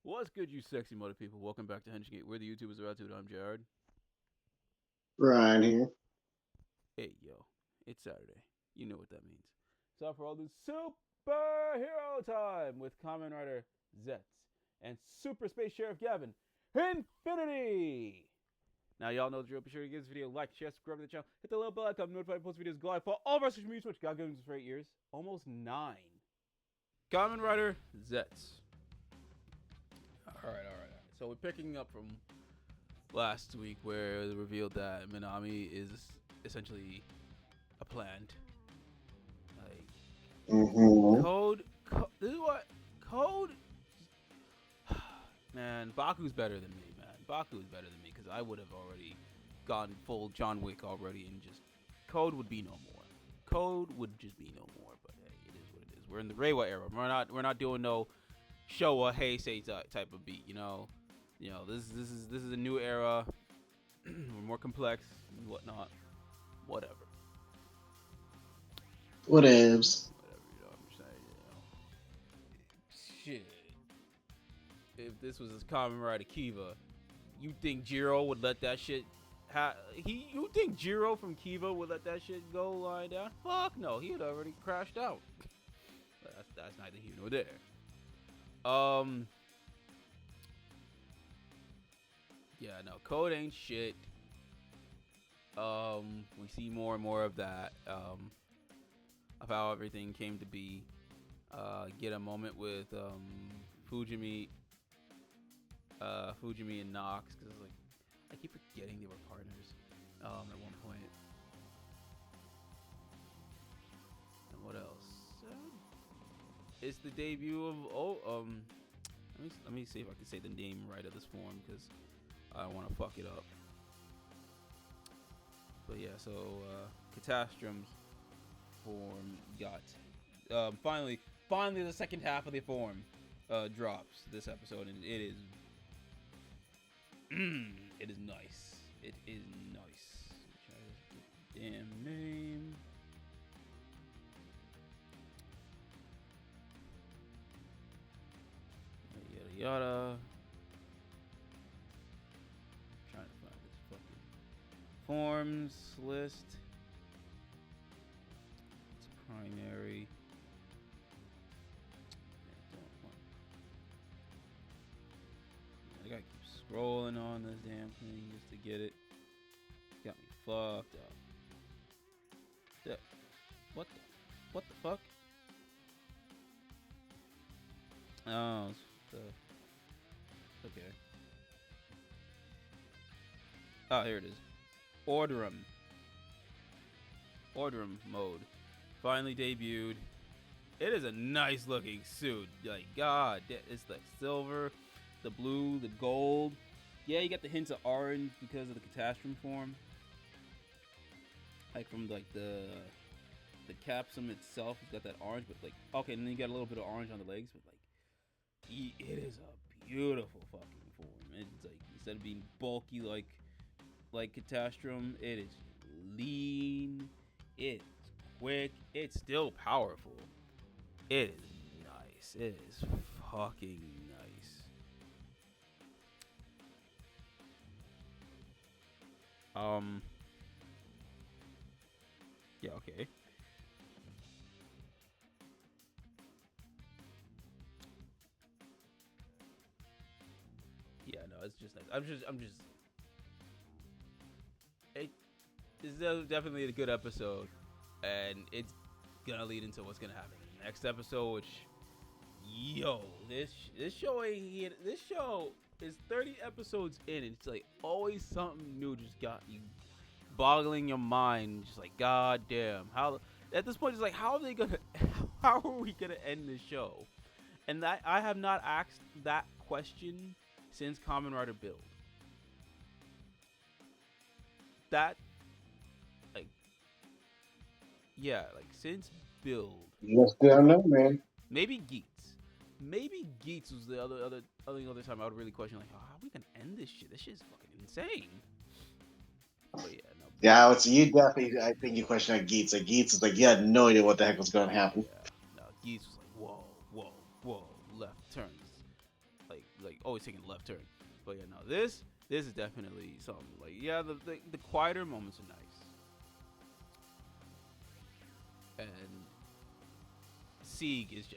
What's good, you sexy mother people? Welcome back to Henchgate. We're the YouTubers about to. I'm Jared. Ryan here. Hey, yo, it's Saturday. You know what that means. It's time for all this superhero time with Kamen Rider Zeztz and Super Space Sheriff Gavan. Infinity! Now, y'all know the drill. Be sure to give this video a like, share, subscribe to the channel, hit the little bell icon, notify post videos, go live for all of our social media, which God gives us for 8 years. Almost 9. Kamen Rider Zeztz. Alright. So we're picking up from last week where it revealed that Minami is essentially a plant. Like Mm-hmm. This is what Code. Man, Baku's better than me, man. Baku's better than me because I would have already gone full John Wick already and just Code would be no more. Code would just be no more. But hey, it is what it is. We're in the Reiwa era. We're not doing no Showa Heisei type of beat. This is a new era. We're more complex and whatnot. Whatever. Whatevs. Whatever, I'm saying, Shit. If this was his Kamen Rider Kiva, you think Jiro would let that shit you think Jiro from Kiva would let that shit go lying down? Fuck no, he had already crashed out. That's neither here nor there. Yeah, no, Code ain't shit. We see more and more of that. Of how everything came to be. Get a moment with Fujimi, and Nox, because like I keep forgetting they were partners. At one point. And what else? It's the debut of Let me see if I can say the name right of this form because I don't want to fuck it up. But yeah, so Catastrum's form got finally the second half of the form drops this episode, and it is it is nice. It is nice. Try to get the damn name. Yada yada. Trying to find this fucking forms list. It's primary. I gotta keep scrolling on this damn thing just to get it. Got me fucked up. What the fuck? Oh, okay. Oh, here it is. Orderum mode. Finally debuted. It is a nice looking suit. Like, God, it's like silver, the blue, the gold. Yeah, you got the hints of orange because of the Catastrophe form. Like from like the capsum itself, it's got that orange, but like okay, and then you got a little bit of orange on the legs, but like it is a beautiful fucking form. It's like instead of being bulky like Catastrophe, it is lean, it's quick, it's still powerful. It is nice. It is fucking nice. Yeah, okay. Yeah, no, it's just nice. I'm just. It's definitely a good episode, and it's gonna lead into what's gonna happen in the next episode. Which, yo, this show ain't this show is 30 episodes in, and it's like always something new just got you boggling your mind. Just like, god damn, how at this point it's like, how are they gonna, how are we gonna end this show? And that I have not asked that question since Kamen Rider Build. That like like since Build. You just don't know, man. Maybe Geets. Maybe Geets was the other time I would really question like, oh, how are we gonna end this shit? This shit's fucking insane. But yeah, no. Yeah, it's you definitely. I think you question on Geets. Like Geets is like you had no idea what the heck was going to happen. Yeah, no. Geets was like, whoa, left turns. like always taking a left turn. But yeah, no, this is definitely something. Like, yeah, the quieter moments are nice, and Sieg is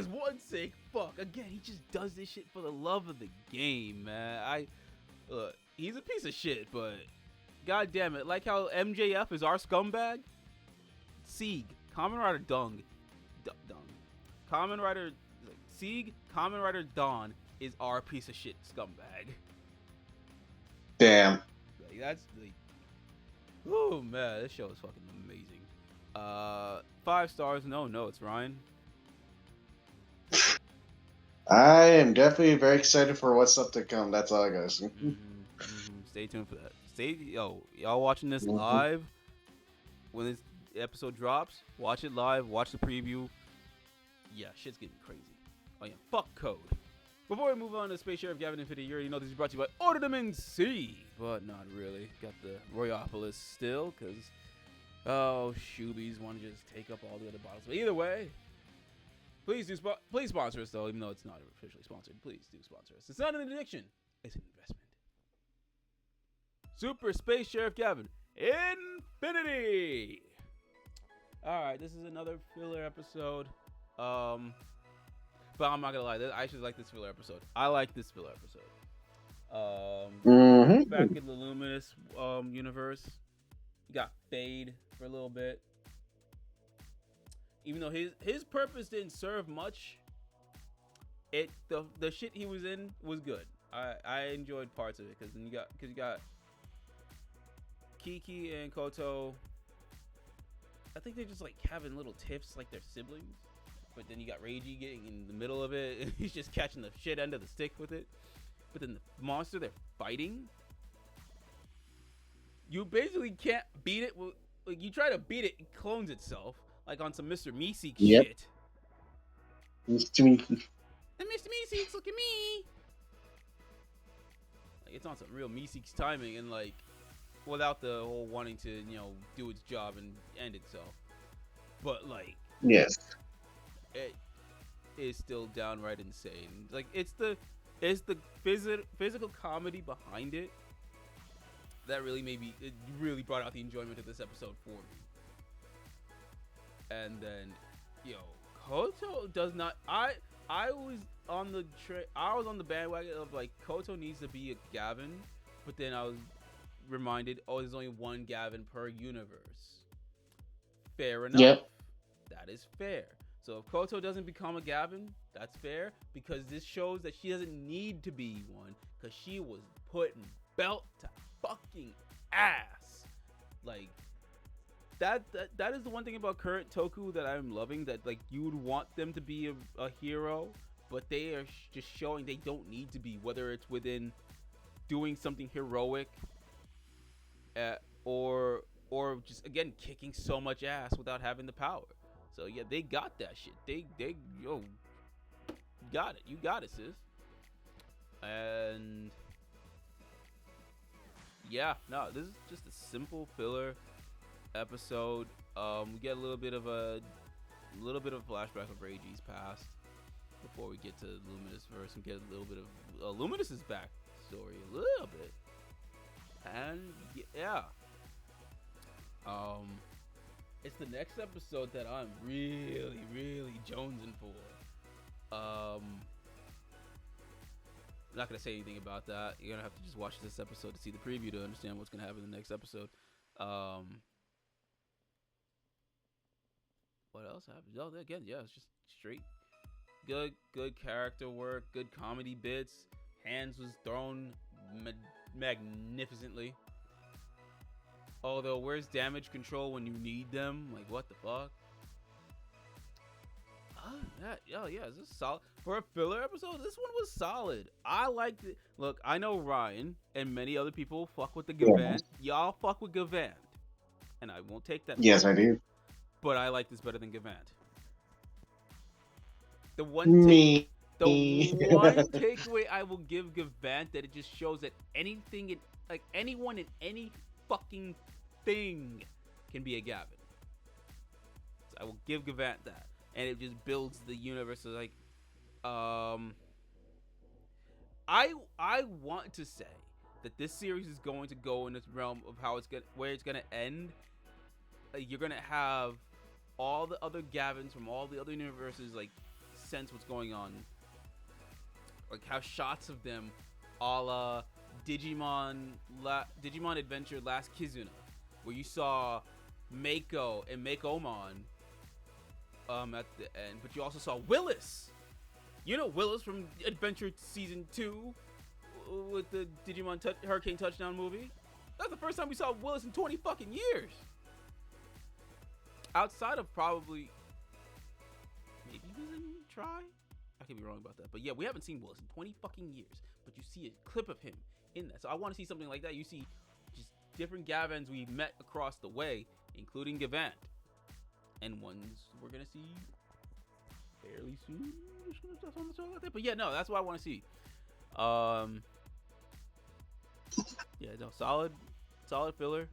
one sick fuck. Again, he just does this shit for the love of the game, man. He's a piece of shit, but god damn it, like how MJF is our scumbag. Sieg, Kamen Rider Dung, Kamen Rider Sieg, Kamen Rider Dawn is our piece of shit scumbag. Damn. Like, that's like, oh man, this show is fucking amazing. 5 stars. No, it's Ryan. I am definitely very excited for what's up to come. That's all I gotta say. Stay tuned for that. Y'all watching this live when this episode drops. Watch it live. Watch the preview. Yeah, shit's getting crazy. Oh yeah, fuck Code. Before we move on to Space Sheriff Gavan Infinity, you already know this is brought to you by Order Them in C, but not really. Got the Royopolis still, because shoobies want to just take up all the other bottles. But either way, please sponsor us though, even though it's not officially sponsored. Please do sponsor us. It's not an addiction; it's an investment. Super Space Sheriff Gavan Infinity. All right, this is another filler episode. But I'm not gonna lie, I actually like this filler episode. I like this filler episode. Back in the Luminous universe, you got Fade for a little bit. Even though his purpose didn't serve much, the shit he was in was good. I enjoyed parts of it because you got Kiki and Koto. I think they're just like having little tiffs like they're siblings. But then you got Reiji getting in the middle of it, and he's just catching the shit end of the stick with it. But then the monster they're fighting, you basically can't beat it. Like, you try to beat it, it clones itself, like on some Mr. Meeseeks shit. Mr. Meeseeks. And Mr. Meeseeks, look at me. Like, it's on some real Meeseeks timing, and like, without the whole wanting to, do its job and end itself. But like, yes. It is still downright insane. Like, it's the physical comedy behind it that it really brought out the enjoyment of this episode for me. And then, Koto does not. I was on the bandwagon of like Koto needs to be a Gavan, but then I was reminded, there's only one Gavan per universe. Fair enough. Yep. That is fair. So if Koto doesn't become a Gavan, that's fair, because this shows that she doesn't need to be one, because she was putting belt to fucking ass. Like, that is the one thing about current Toku that I'm loving, that like you would want them to be a hero, but they are just showing they don't need to be, whether it's within doing something heroic or just, again, kicking so much ass without having the power. So yeah, they got that shit. They got it. You got it, sis. And yeah, no, this is just a simple filler episode. We get a little bit of a flashback of Reiji's past before we get to Luminous verse and get a little bit of Luminous's backstory a little bit. And yeah, it's the next episode that I'm really, really jonesing for. I'm not gonna say anything about that. You're gonna have to just watch this episode to see the preview to understand what's gonna happen in the next episode. What else happened? Oh, again, yeah, it's just straight good character work, good comedy bits. Hands was thrown magnificently. Although, where's damage control when you need them? Like, what the fuck? Yeah, is this solid? For a filler episode, this one was solid. I liked it. Look, I know Ryan and many other people fuck with the Gavan. Y'all fuck with Gavan. And I won't take that. Yes, I do. But I like this better than Gavan. The one takeaway I will give Gavan, that it just shows that anything, anyone in any fucking thing can be a Gavan. So I will give Gavan that. And it just builds the universe of I want to say that this series is going to go in this realm of how it's gonna where it's gonna end. You're gonna have all the other Gavins from all the other universes like sense what's going on, like have shots of them, a la Digimon Adventure Last Kizuna, where you saw Mako and Makeomon at the end, but you also saw Willis. You know Willis from Adventure Season 2 with the Digimon Hurricane Touchdown movie? That's the first time we saw Willis in 20 fucking years. Outside of probably maybe he was in Try? I could be wrong about that. But yeah, we haven't seen Willis in 20 fucking years. But you see a clip of him in that. So I want to see something like that. You see just different Gavans we met across the way, including Gavan. And ones we're going to see fairly soon. But yeah, no, that's what I want to see. Yeah, no, solid filler.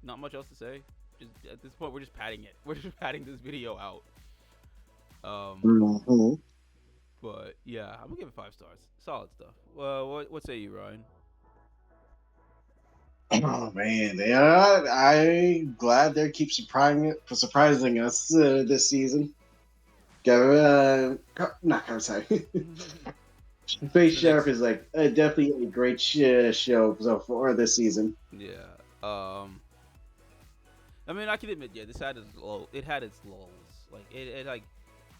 Not much else to say. Just at this point, we're just padding it. We're just padding this video out. But yeah, I'm gonna give it 5 stars. Solid stuff. What say you, Ryan? Oh man, yeah, I'm glad they keep surprising us this season. Not Kamen, sorry. Space Sheriff is like definitely a great show so far this season. Yeah. I mean, I can admit, yeah, this had its low. It had its lulls. Like it like,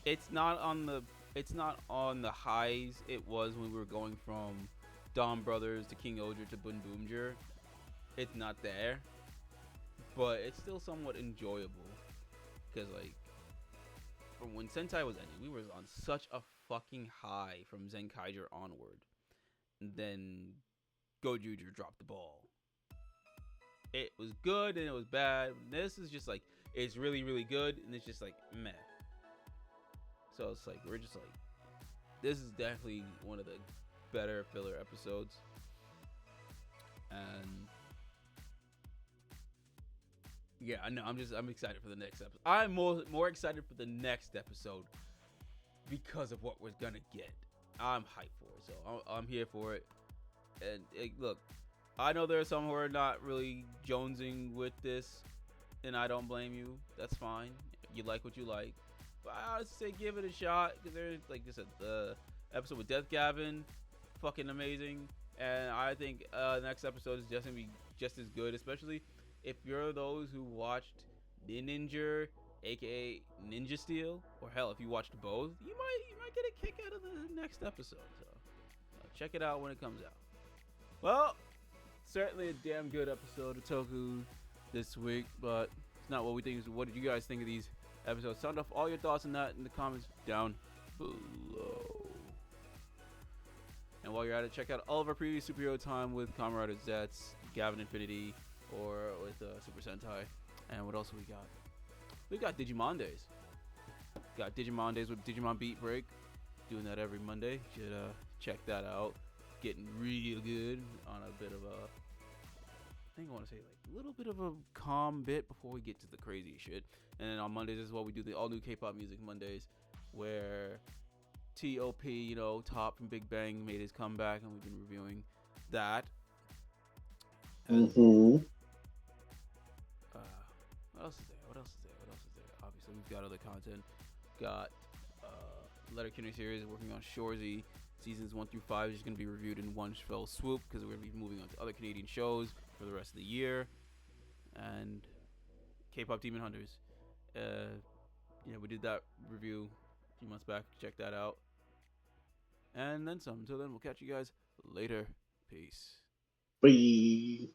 it's not on the highs it was when we were going from Dawn Brothers to King Oger to Bun Boomjer. It's not there, but it's still somewhat enjoyable because like from when Sentai was ending, we were on such a fucking high from Zenkaiger onward, and then Gojuger dropped the ball. It was good and it was bad. This is just like, it's really, really good and it's just like meh. So it's like, we're just like, this is definitely one of the better filler episodes. And yeah, I know, I'm excited for the next episode. I'm more excited for the next episode because of what we're gonna get. I'm hyped for it, so I'm here for it. And look, I know there are some who are not really jonesing with this, and I don't blame you. That's fine. You like what you like. But I would say give it a shot, because there's, like I said, the episode with Death Gavin, fucking amazing. And I think the next episode is just going to be just as good, especially if you're those who watched Ninja, aka Ninja Steel, or hell, if you watched both, you might get a kick out of the next episode. So check it out when it comes out. Well, certainly a damn good episode of Toku this week, but it's not what we think. What did you guys think of these episodes? Sound off all your thoughts on that in the comments down below. And while you're at it, check out all of our previous superhero time with Kamen Rider Zeztz, Gavan Infinity, or with Super Sentai. And what else have we got? We got Digimon Days. Got Digimon Days with Digimon Beat Break. Doing that every Monday. Should check that out. Getting real good on a bit of a, I think I want to say like a little bit of a calm bit before we get to the crazy shit. And then on Mondays as well, we do the all new K-pop music Mondays, where T.O.P, you know, Top from Big Bang made his comeback, and we've been reviewing that. Mm-hmm. What else is there? Obviously, we've got other content. Got Letterkenny series working on Shorzy. Seasons 1 through 5 is going to be reviewed in one fell swoop, because we're going to be moving on to other Canadian shows for the rest of the year. And K-pop Demon Hunters. We did that review a few months back. Check that out. And then some. Until then, we'll catch you guys later. Peace. Bye.